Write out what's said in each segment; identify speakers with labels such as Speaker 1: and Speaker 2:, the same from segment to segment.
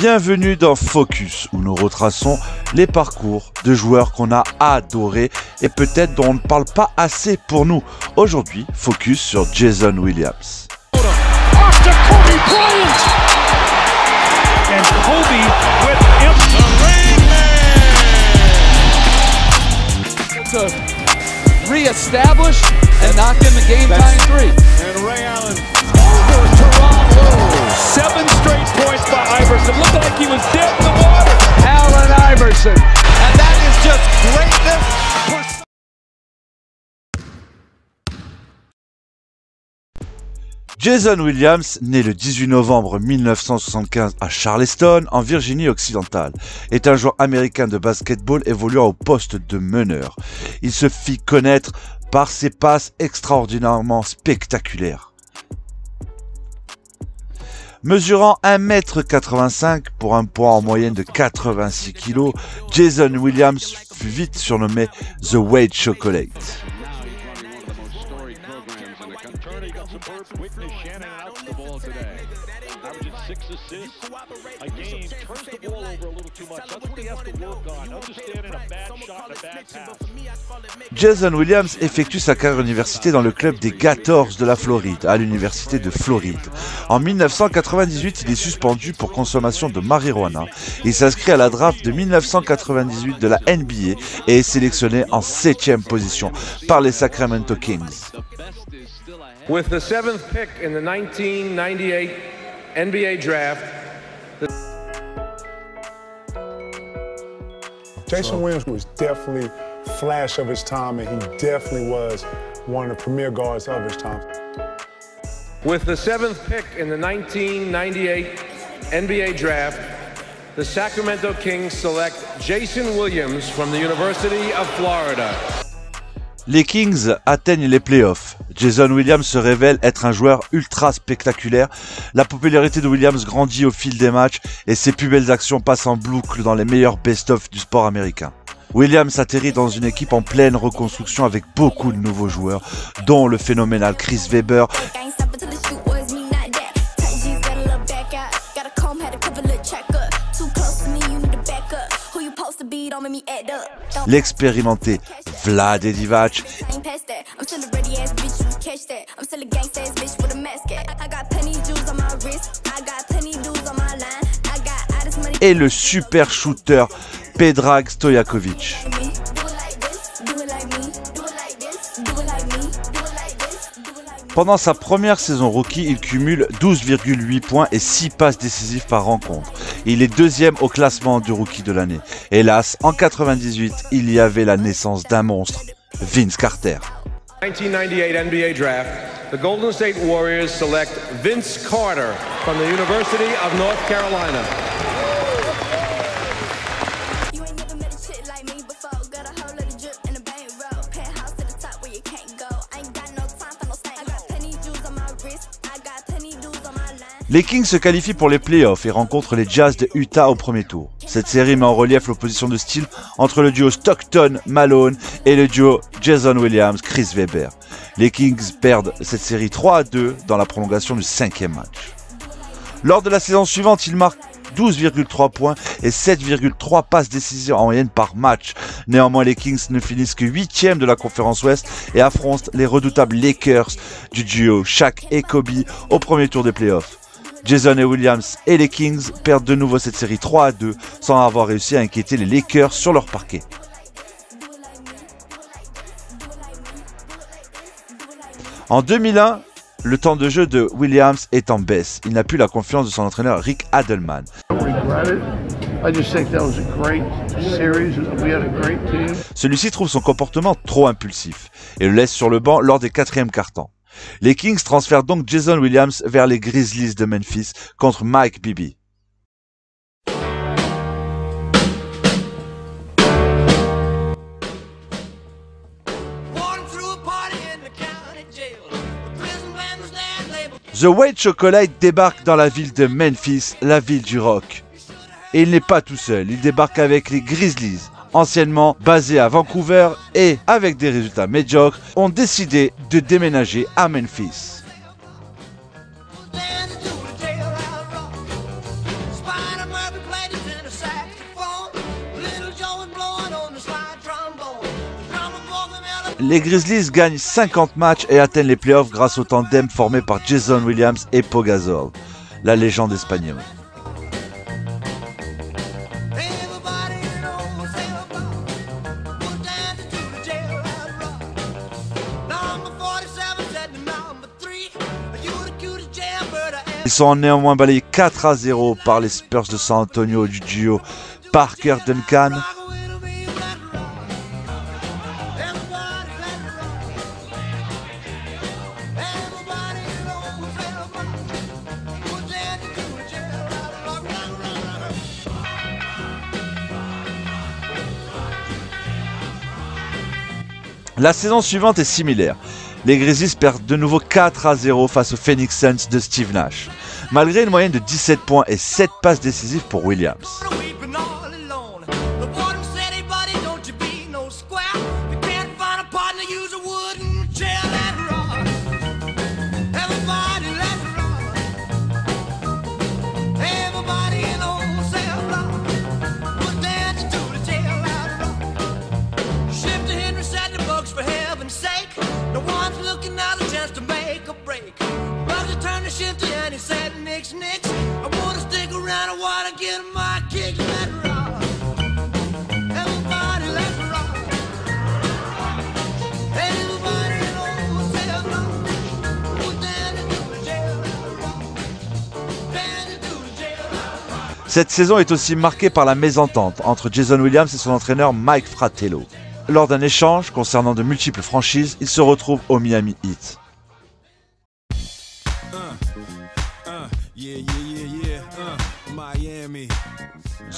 Speaker 1: Bienvenue dans Focus, où nous retraçons les parcours de joueurs qu'on a adorés et peut-être dont on ne parle pas assez pour nous. Aujourd'hui, Focus sur Jason Williams.
Speaker 2: Re-establish and knock in the game-tying three.
Speaker 3: And Ray Allen over Toronto. 7 straight points by Iverson. Looked like he was dead in the water.
Speaker 2: Allen Iverson.
Speaker 3: And that is just greatness.
Speaker 1: Jason Williams, né le 18 novembre 1975 à Charleston, en Virginie-Occidentale, est un joueur américain de basketball évoluant au poste de meneur. Il se fit connaître par ses passes extraordinairement spectaculaires. Mesurant 1,85 m pour un poids en moyenne de 86 kg, Jason Williams fut vite surnommé The White Chocolate.
Speaker 3: Quickly, Shannon out the ball today. Averaging 6 assists a game. Turns the ball over a little too much. That's what he has to work on. Understanding a bad shot and a bad pass.
Speaker 1: Jason Williams effectue sa carrière universitaire dans le club des Gators de la Floride, à l'université de Floride. En 1998, il est suspendu pour consommation de marijuana. Il s'inscrit à la draft de 1998 de la NBA et est sélectionné en 7e position par les Sacramento Kings.
Speaker 4: With the 7th pick in the 1998 NBA draft.
Speaker 5: Jason Williams was definitely flash of his time, and he definitely was one of the premier guards of his time.
Speaker 4: With the 7th pick in the 1998 NBA draft, the Sacramento Kings select Jason Williams from the University of Florida.
Speaker 1: Les Kings atteignent les playoffs. Jason Williams se révèle être un joueur ultra spectaculaire. La popularité de Williams grandit au fil des matchs et ses plus belles actions passent en boucle dans les meilleurs best-of du sport américain. Williams atterrit dans une équipe en pleine reconstruction avec beaucoup de nouveaux joueurs, dont le phénoménal Chris Webber, l'expérimenté Vlade Divac et le super shooter Predrag Stojakovic. Pendant sa première saison rookie, il cumule 12,8 points et 6 passes décisives par rencontre. Il est 2e au classement du rookie de l'année. Hélas, en 98, il y avait la naissance d'un monstre, Vince Carter.
Speaker 4: 1998 NBA draft, the Golden State Warriors select Vince Carter from the University of North Carolina.
Speaker 1: Les Kings se qualifient pour les playoffs et rencontrent les Jazz de Utah au premier tour. Cette série met en relief l'opposition de style entre le duo Stockton-Malone et le duo Jason Williams-Chris Webber. Les Kings perdent cette série 3-2 dans la prolongation du 5e match. Lors de la saison suivante, il marque 12,3 points et 7,3 passes décisives en moyenne par match. Néanmoins, les Kings ne finissent que 8e de la conférence Ouest et affrontent les redoutables Lakers du duo Shaq et Kobe au premier tour des playoffs. Jason et Williams et les Kings perdent de nouveau cette série 3-2 sans avoir réussi à inquiéter les Lakers sur leur parquet. En 2001, le temps de jeu de Williams est en baisse. Il n'a plus la confiance de son entraîneur Rick Adelman. Celui-ci trouve son comportement trop impulsif et le laisse sur le banc lors des 4e quart-temps. Les Kings transfèrent donc Jason Williams vers les Grizzlies de Memphis contre Mike Bibby. The White Chocolate débarque dans la ville de Memphis, la ville du rock. Et il n'est pas tout seul, il débarque avec les Grizzlies, anciennement basés à Vancouver et, avec des résultats médiocres, ont décidé de déménager à Memphis. Les Grizzlies gagnent 50 matchs et atteignent les playoffs grâce au tandem formé par Jason Williams et Pau Gasol, la légende espagnole. Ils sont néanmoins balayés 4-0 par les Spurs de San Antonio du duo Parker-Duncan. La saison suivante est similaire. Les Grizzlies perdent de nouveau 4-0 face aux Phoenix Suns de Steve Nash, malgré une moyenne de 17 points et 7 passes décisives pour Williams. Cette saison est aussi marquée par la mésentente entre Jason Williams et son entraîneur Mike Fratello. Lors d'un échange concernant de multiples franchises, ils se retrouvent au Miami Heat.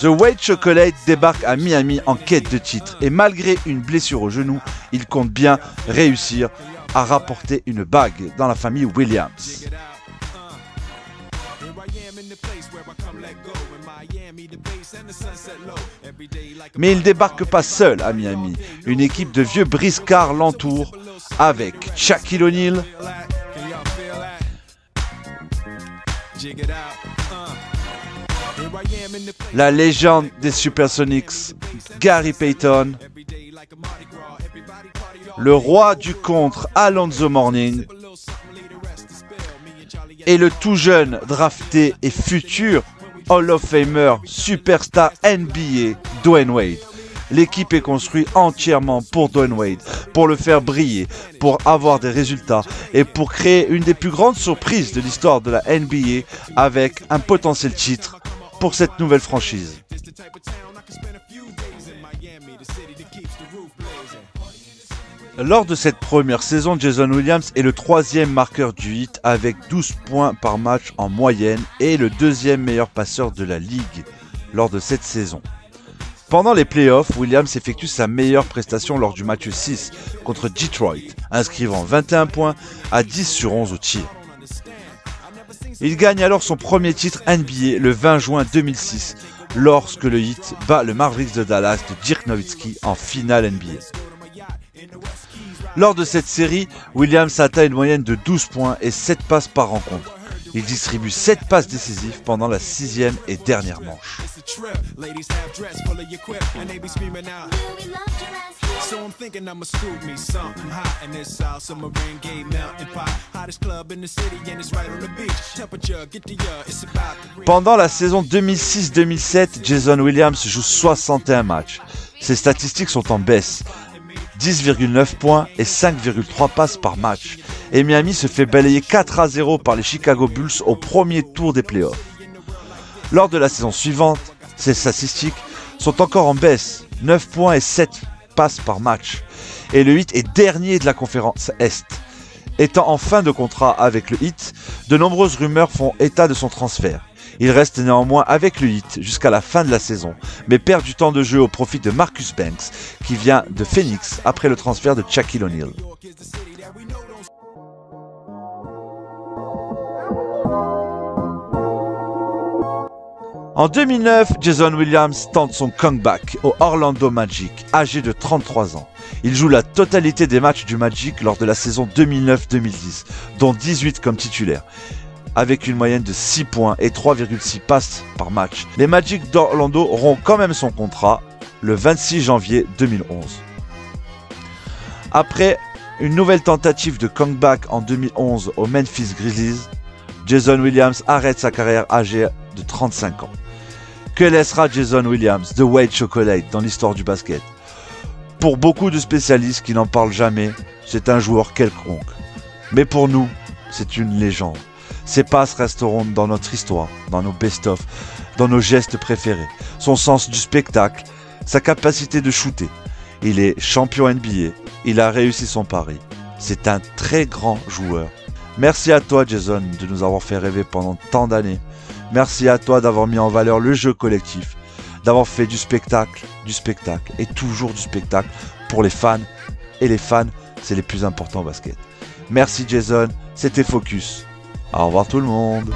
Speaker 1: The White Chocolate débarque à Miami en quête de titre et malgré une blessure au genou, il compte bien réussir à rapporter une bague dans la famille Williams. Mais il ne débarque pas seul à Miami. Une équipe de vieux briscards l'entoure avec Shaquille O'Neal, la légende des Supersonics, Gary Payton, le roi du contre, Alonzo Mourning, et le tout jeune drafté et futur Hall of Famer, superstar NBA, Dwyane Wade. L'équipe est construite entièrement pour Dwyane Wade, pour le faire briller, pour avoir des résultats et pour créer une des plus grandes surprises de l'histoire de la NBA avec un potentiel titre pour cette nouvelle franchise. Lors de cette première saison, Jason Williams est le 3e marqueur du Heat avec 12 points par match en moyenne et le 2e meilleur passeur de la ligue lors de cette saison. Pendant les playoffs, Williams effectue sa meilleure prestation lors du match 6 contre Detroit, inscrivant 21 points à 10 sur 11 au tir. Il gagne alors son premier titre NBA le 20 juin 2006 lorsque le Heat bat le Mavericks de Dallas de Dirk Nowitzki en finale NBA. Lors de cette série, Williams atteint une moyenne de 12 points et 7 passes par rencontre. Il distribue 7 passes décisives pendant la 6e et dernière manche. Pendant la saison 2006-2007, Jason Williams joue 61 matchs. Ses statistiques sont en baisse. 10,9 points et 5,3 passes par match. Et Miami se fait balayer 4-0 par les Chicago Bulls au premier tour des playoffs. Lors de la saison suivante, ses statistiques sont encore en baisse, 9 points et 7 passes par match. Et le Heat est dernier de la conférence Est. Étant en fin de contrat avec le Heat, de nombreuses rumeurs font état de son transfert. Il reste néanmoins avec le Heat jusqu'à la fin de la saison, mais perd du temps de jeu au profit de Marcus Banks, qui vient de Phoenix après le transfert de Shaquille O'Neal. En 2009, Jason Williams tente son comeback au Orlando Magic, âgé de 33 ans. Il joue la totalité des matchs du Magic lors de la saison 2009-2010, dont 18 comme titulaire, avec une moyenne de 6 points et 3,6 passes par match. Les Magic d'Orlando auront quand même son contrat le 26 janvier 2011. Après une nouvelle tentative de comeback en 2011 au Memphis Grizzlies, Jason Williams arrête sa carrière âgé de 35 ans. Que laissera Jason Williams, The White Chocolate, dans l'histoire du basket? Pour beaucoup de spécialistes qui n'en parlent jamais, c'est un joueur quelconque. Mais pour nous, c'est une légende. Ses passes resteront dans notre histoire, dans nos best-of, dans nos gestes préférés. Son sens du spectacle, sa capacité de shooter. Il est champion NBA, il a réussi son pari. C'est un très grand joueur. Merci à toi Jason de nous avoir fait rêver pendant tant d'années. Merci à toi d'avoir mis en valeur le jeu collectif, d'avoir fait du spectacle et toujours du spectacle pour les fans. Et les fans, c'est les plus importants au basket. Merci Jason, c'était Focus. Au revoir tout le monde.